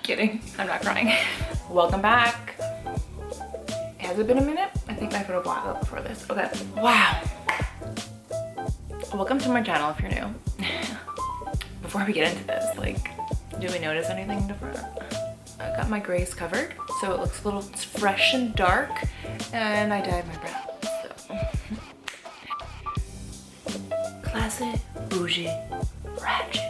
Kidding, I'm not crying. Welcome back. Has it been a minute? I think I put a block up before this. Okay, wow. Welcome to my channel if you're new. Before we get into this, like, do we notice anything different? I got my grays covered, so it looks a little fresh and dark, and I dyed my brows, so. Classic, bougie, ratchet.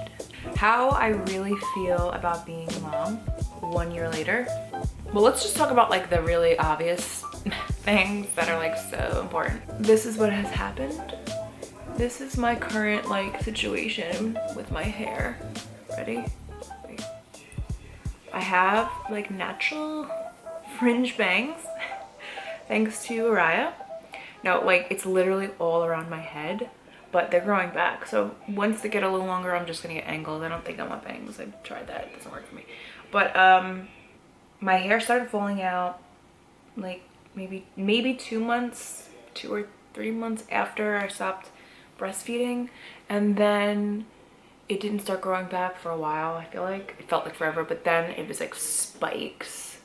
How I really feel about being a mom 1 year later. Well, let's just talk about like the really obvious things that are like so important. This is what has happened. This is my current like situation with my hair. Ready? Wait. I have like natural fringe bangs thanks to Araya. No, like it's literally all around my head, but they're growing back. So once they get a little longer, I'm just gonna get angled. I don't think I want bangs. I've tried that, it doesn't work for me. But my hair started falling out like maybe 2 months, 2 or 3 months after I stopped breastfeeding, and then it didn't start growing back for a while. I feel like it felt like forever, but then it was like spikes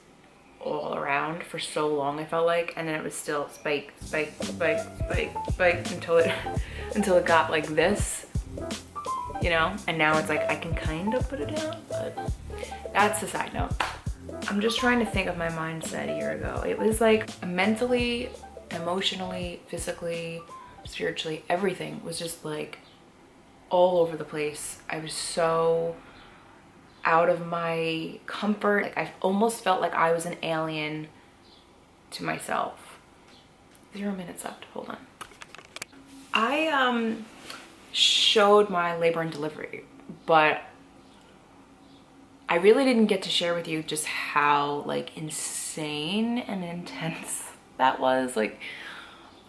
all around for so long, I felt like, and then it was still spike until it got like this, you know. And now it's like I can kind of put it down, but that's a side note. I'm just trying to think of my mindset a year ago. It was like mentally, emotionally, physically, spiritually, everything was just like all over the place. I was so out of my comfort. Like I almost felt like I was an alien to myself. 0 minutes left, hold on. I showed my labor and delivery, but I really didn't get to share with you just how like insane and intense that was. Like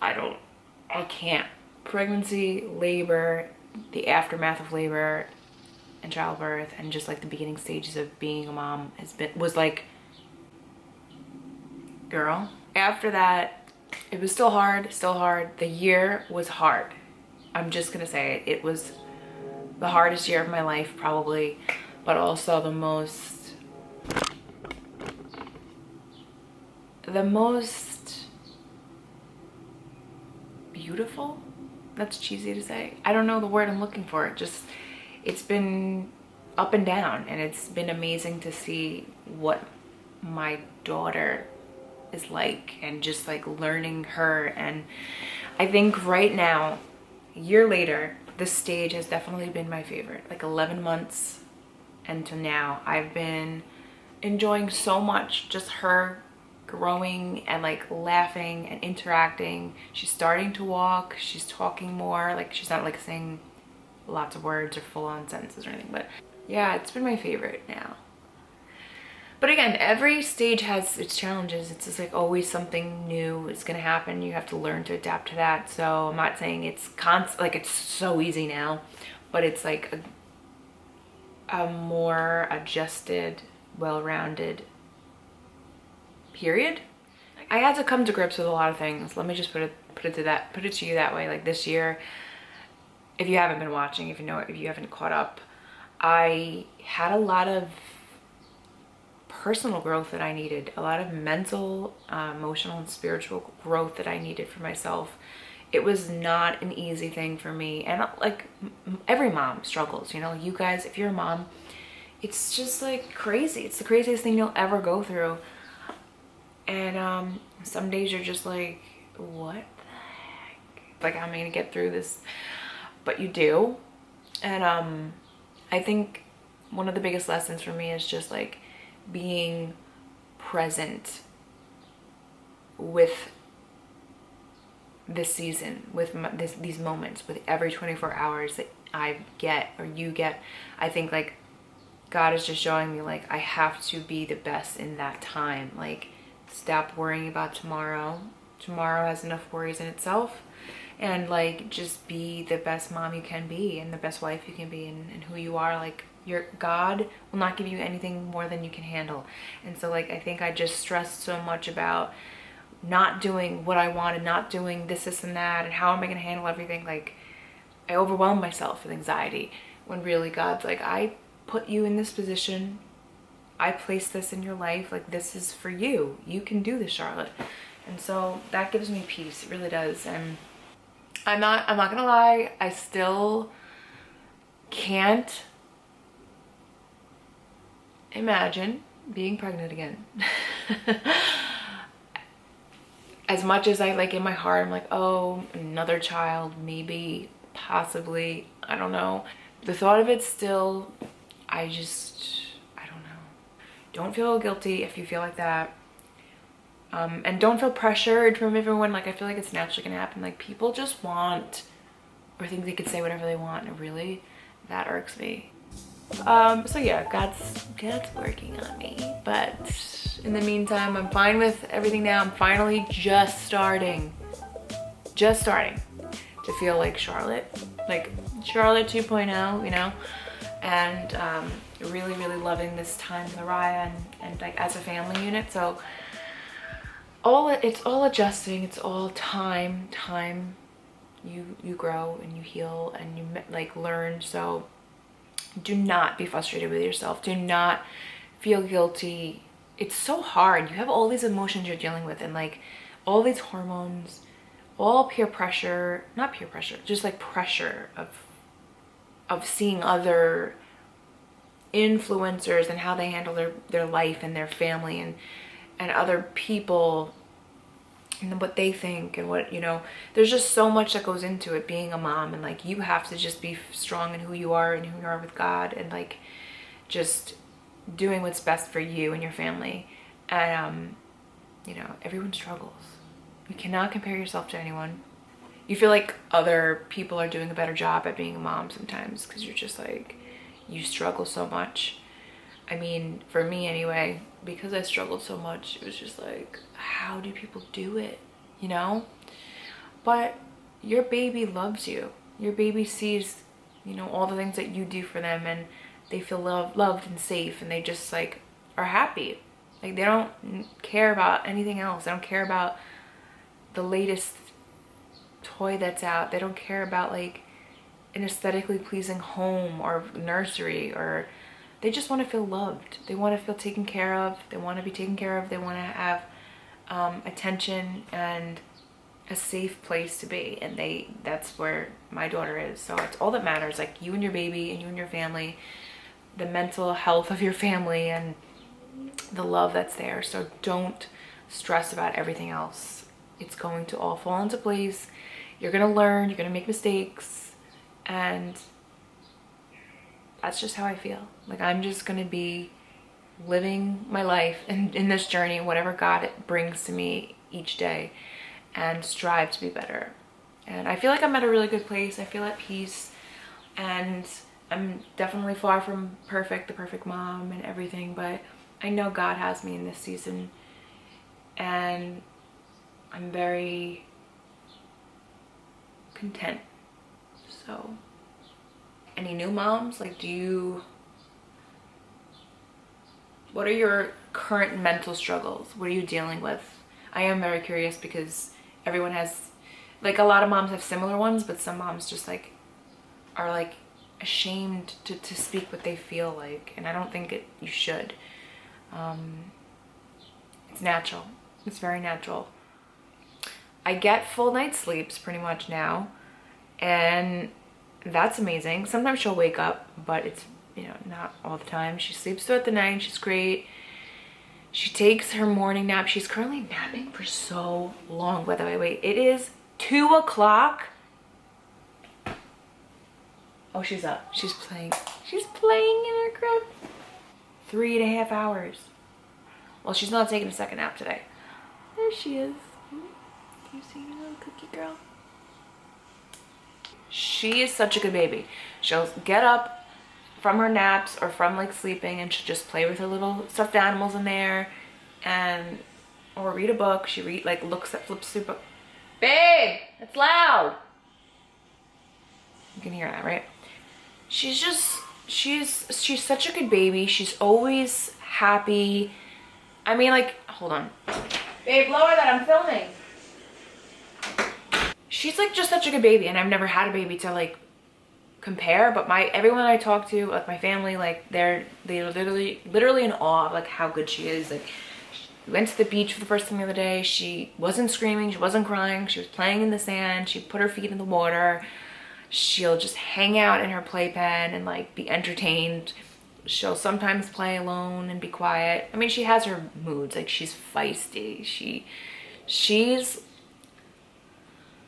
I can't. Pregnancy, labor, the aftermath of labor and childbirth, and just like the beginning stages of being a mom was like, girl. After that, it was still hard. The year was hard. I'm just gonna say it. It was the hardest year of my life probably, but also the most beautiful. That's cheesy to say. I don't know the word I'm looking for. It's been up and down, and it's been amazing to see what my daughter is like, and just like learning her. And I think right now, a year later, this stage has definitely been my favorite. Like 11 months until now, I've been enjoying so much just her growing and like laughing and interacting. She's starting to walk, she's talking more, like she's not like saying lots of words or full-on sentences or anything, but yeah, it's been my favorite now. But again, every stage has its challenges. It's just like always something new is gonna happen. You have to learn to adapt to that. So I'm not saying it's like it's so easy now, but it's like a more adjusted, well-rounded period. I had to come to grips with a lot of things. Let me just put it to you that way. Like this year, if you haven't been watching, if you haven't caught up, I had a lot of personal growth that I needed, a lot of mental, emotional, and spiritual growth that I needed for myself. It was not an easy thing for me, and like every mom struggles, you know. You guys, if you're a mom, it's just like crazy. It's the craziest thing you'll ever go through. And some days you're just like, what the heck? Like, I'm gonna get through this, but you do. And I think one of the biggest lessons for me is just like being present with this season, with these moments, with every 24 hours that I get or you get. I think like God is just showing me like I have to be the best in that time. Like, stop worrying about tomorrow. Tomorrow has enough worries in itself. And like, just be the best mom you can be, and the best wife you can be, and who you are. Like, your God will not give you anything more than you can handle. And so like, I think I just stressed so much about not doing what I wanted, not doing this and that, and how am I going to handle everything. Like, I overwhelmed myself with anxiety, when really God's like, I put you in this position I placed this in your life. Like, this is for you. You can do this, Charlotte. And so that gives me peace. It really does. And I'm not gonna lie, I still can't imagine being pregnant again. As much as I, like, in my heart, I'm like, oh, another child, maybe, possibly, I don't know. The thought of it still, I don't know. Don't feel guilty if you feel like that. And don't feel pressured from everyone. Like, I feel like it's naturally gonna happen. Like, people just want, or think they could say whatever they want, and really, that irks me. So yeah, God's working on me, but in the meantime, I'm fine with everything now. I'm finally just starting to feel like Charlotte 2.0, you know, and really loving this time with Araya and like as a family unit. So it's all adjusting. It's all time. You grow and you heal and you like learn. So do not be frustrated with yourself. Do not feel guilty. It's so hard. You have all these emotions you're dealing with, and like all these hormones, all peer pressure, not peer pressure, just like pressure of seeing other influencers and how they handle their life and their family and other people and what they think and what, you know, there's just so much that goes into it being a mom, and like you have to just be strong in who you are and who you are with God, and like just doing what's best for you and your family. And you know, everyone struggles. You cannot compare yourself to anyone. You feel like other people are doing a better job at being a mom sometimes because you're just like, you struggle so much. I mean, for me anyway, because I struggled so much, it was just like, how do people do it, you know? But your baby loves you. Your baby sees, you know, all the things that you do for them, and they feel loved and safe, and they just like are happy. Like, they don't care about anything else. They don't care about the latest toy that's out. They don't care about like an aesthetically pleasing home or nursery, or they just want to feel loved. They want to feel taken care of. They want to be taken care of. They want to have attention and a safe place to be. And that's where my daughter is. So it's all that matters. Like, you and your baby and you and your family, the mental health of your family and the love that's there. So don't stress about everything else. It's going to all fall into place. You're going to learn. You're going to make mistakes. And that's just how I feel. Like, I'm just gonna be living my life in this journey, whatever God brings to me each day, and strive to be better. And I feel like I'm at a really good place. I feel at peace, and I'm definitely far from the perfect mom and everything, but I know God has me in this season, and I'm very content. So, any new moms? Like, what are your current mental struggles? What are you dealing with? I am very curious because everyone has, like, a lot of moms have similar ones, but some moms just like are like ashamed to speak what they feel like, and I don't think you should. It's natural. It's very natural. I get full night sleeps pretty much now, and that's amazing. Sometimes she'll wake up, but it's, you know, not all the time. She sleeps throughout the night. She's great. She takes her morning nap. She's currently napping for so long. By the way, wait, it is 2 o'clock. Oh, she's up. She's playing. She's playing in her crib. 3.5 hours. Well, she's not taking a second nap today. There she is. Can you see your little cookie girl? She is such a good baby. She'll get up from her naps or from like sleeping, and she'll just play with her little stuffed animals in there, or read a book. She flips through book. Babe, it's loud. You can hear that, right? She's such a good baby. She's always happy. I mean, like, hold on. Babe, lower that, I'm filming. She's like just such a good baby, and I've never had a baby to like compare, but everyone I talk to, like my family, like they're literally in awe of like how good she is. Like we went to the beach for the first time the other day. She wasn't screaming, she wasn't crying, she was playing in the sand, she put her feet in the water. She'll just hang out in her playpen and like be entertained. She'll sometimes play alone and be quiet. I mean, she has her moods, like she's feisty. She's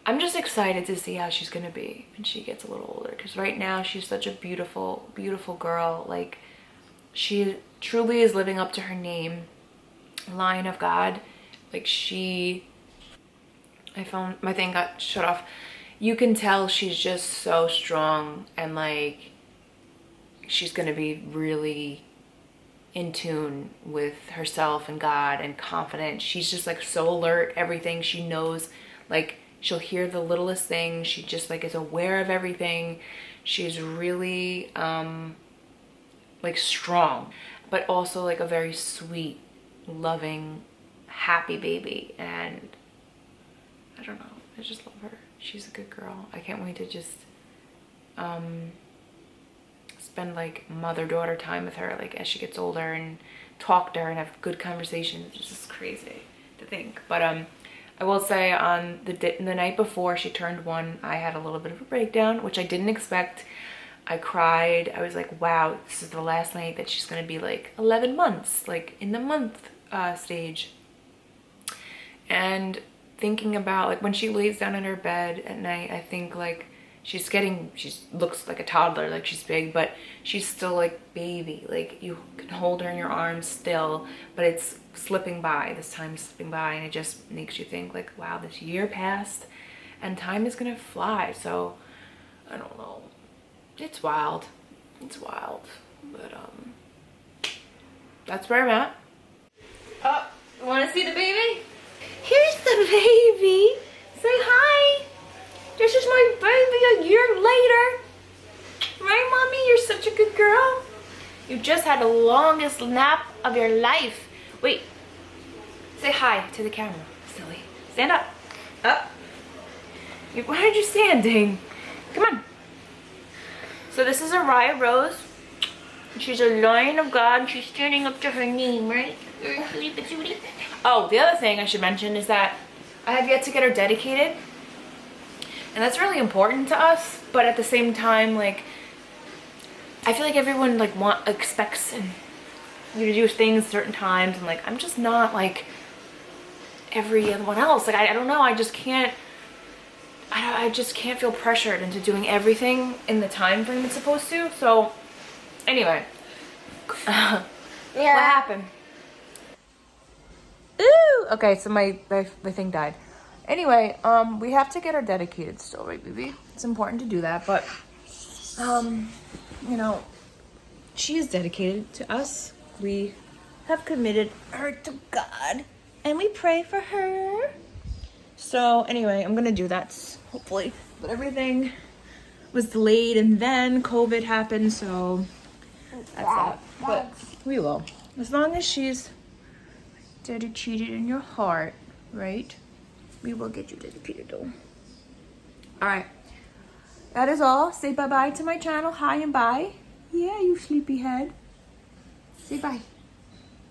I'm just excited to see how she's gonna be when she gets a little older, because right now she's such a beautiful, beautiful girl. Like she truly is living up to her name, Lion of God. Like I found my thing got shut off. You can tell she's just so strong, and like she's gonna be really in tune with herself and God and confident. She's just like so alert, everything she knows, like she'll hear the littlest thing. She just like is aware of everything. She's really like strong, but also like a very sweet, loving, happy baby. And I don't know, I just love her. She's a good girl. I can't wait to just spend like mother-daughter time with her, like as she gets older, and talk to her and have good conversations. It's just crazy to think. But I will say on the night before she turned 1, I had a little bit of a breakdown, which I didn't expect. I cried. I was like, wow, this is the last night that she's gonna be like 11 months, like in the month stage. And thinking about like when she lays down in her bed at night, I think like she looks like a toddler, like she's big, but she's still like baby. Like you can hold her in your arms still, but it's slipping by. This time is slipping by, and it just makes you think like, wow, this year passed and time is gonna fly. So I don't know. It's wild. It's wild. But that's where I'm at. Oh, you wanna see the baby? Here's the baby. Say hi. This is my baby a year later. Right, mommy? You're such a good girl. You just had the longest nap of your life. Wait. Say hi to the camera, silly. Stand up. Up. Why are you standing? Come on. So this is Araya Rose. She's a Lion of God. She's standing up to her name, right? Oh, the other thing I should mention is that I have yet to get her dedicated. And that's really important to us, but at the same time, like, I feel like everyone like expects you to do things certain times, and like I'm just not like everyone else. Like I don't know, I just can't feel pressured into doing everything in the time frame it's supposed to. So anyway, yeah. What happened? Ooh, okay, so my thing died. Anyway, we have to get her dedicated still, right, baby? It's important to do that, but, you know, she is dedicated to us. We have committed her to God, and we pray for her. So, anyway, I'm gonna do that, hopefully. But everything was delayed, and then COVID happened, so that's that. But we will. As long as she's dedicated in your heart, right? We will get you dedicated though. Alright. That is all. Say bye-bye to my channel. Hi and bye. Yeah, you sleepyhead. Say bye.